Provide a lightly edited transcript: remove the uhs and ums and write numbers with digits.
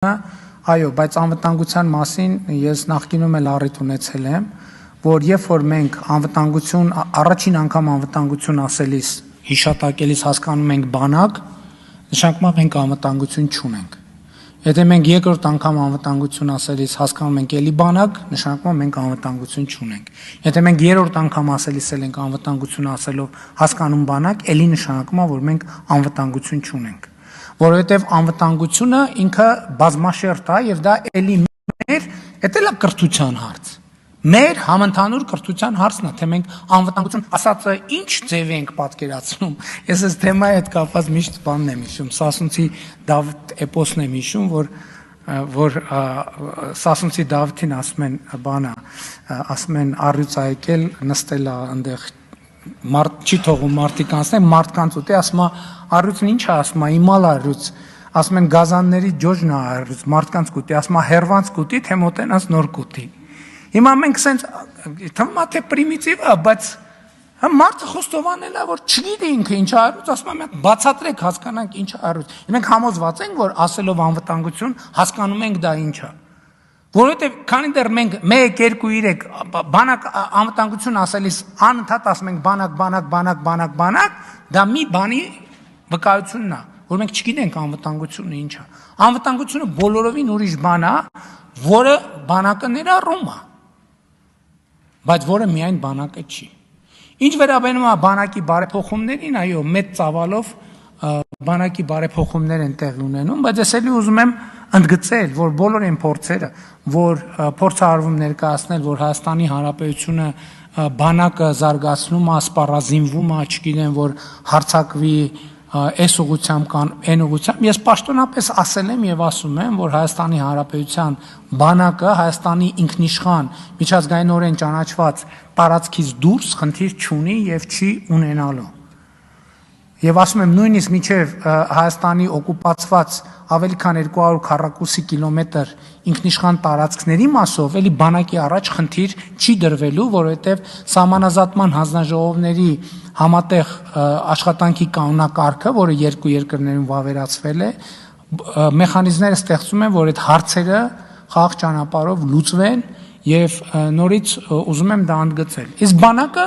Այո, բայց անվտանգության մասին ես նախկինում էլ առիթ ունեցել եմ, որ երբ որ մենք անվտանգություն առաջին անգամ անվտանգություն ասելիս հիշատակելիս հասկանում ենք բանակ, նշանակում է մենք անվտանգություն չունենք։ Եթե մենք երկրորդ անգամ անվտանգություն ասելիս հասկանում ենք էլի բանակ, նշանակում է մենք անվտանգություն չունենք։ Եթե մենք երրորդ անգամ ասելիս ենք անվտանգություն ասելով հասկանում բանակ, էլի նշանակում է, որ մենք անվտանգություն չունենք։ Որովհետև անվտանգությունը ինքը բազմաշերտ է եւ դա էլի մեր, դա էլ է կրթության հարց։ Մեր համընդհանուր կրթության հարցն է, թե մենք անվտանգություն ասածը ինչ ձև ենք պատկերացնում։ Ես այս թեմայի հետ կապված միշտ բանն եմ հիշում, Սասունցի Դավթ էպոսն եմ հիշում, որ Սասունցի Դավթին ասում են բանը, ասում են առյուծ ա եկել, նստել է այնտեղ չի թողում մարդիկ անցնեն, մարդկանց ուտի, ասում է առյուծն ինչ է, ասում է իմալ առյուծ, ասում են գազանների ջոջն է առյուծ, մարդկանց կուտի, ասում է հերվանց կուտի, թե մոտենաց նոր կուտի։ Հիմա մենք սենց թվում է թե պրիմիտիվ է, բայց մարդը խոստովանել է, որ չգիտի ինքը ինչ է առյուծ, ասում է մենք բացատրեք, հասկանանք ինչ է առյուծ։ Մենք համոզված ենք, որ ասելով անվտանգություն հասկանում ենք դա ինչ է։ Որովհետև քանի դեռ մենք 1, 2, 3 բանակ անվտանգություն ասելիս անընդհատ ասում ենք բանակ, դա մի բանի վկայությունն է, որ մենք չգիտենք անվտանգությունը ինչ է։ Անվտանգությունը բոլորովին ուրիշ բան է, որը բանակը ներառում է, բայց որը միայն բանակը չի։ Ինչ վերաբերում է բանակի բարեփոխումներին, այո, մեծ ծավալով բանակի բարեփոխումներ են տեղի ունենում, բայց ես էլի ուզում եմ ընդգծել, որ բոլոր այն փորձերը, որ փորձարարվում ներկայացնել, որ Հայաստանի Հանրապետությունը բանակը զարգացնում է, սպառազինվում է, չգիտեմ, որ հարձակվի այս ուղղությամբ կան, այն ուղղությամբ, ես պաշտոնապես ասել եմ եւ ասում եմ, որ Հայաստանի Հանրապետության բանակը Հայաստանի ինքնիշխան միջազգայինորեն ճանաչված տարածքից դուրս խնդիր չունի եւ չի ունենալու։ Եվ ասում եմ նույնիսկ մինչև Հայաստանի օկուպացված ավելի քան 200 քառակուսի կիլոմետր ինքնիշխան տարածքների մասով էլի բանակի առաջ խնդիր չի դրվելու, որովհետև սահմանազատման հանձնաժողովների համատեղ աշխատանքի կանոնակարգը, որը երկու երկրներում վավերացվել է, մեխանիզմները ստեղծում են, որ այդ հարցերը խաղաղ ճանապարհով լուծվեն եւ նորից ուզում եմ դա ընդգծել։ Իսկ բանակը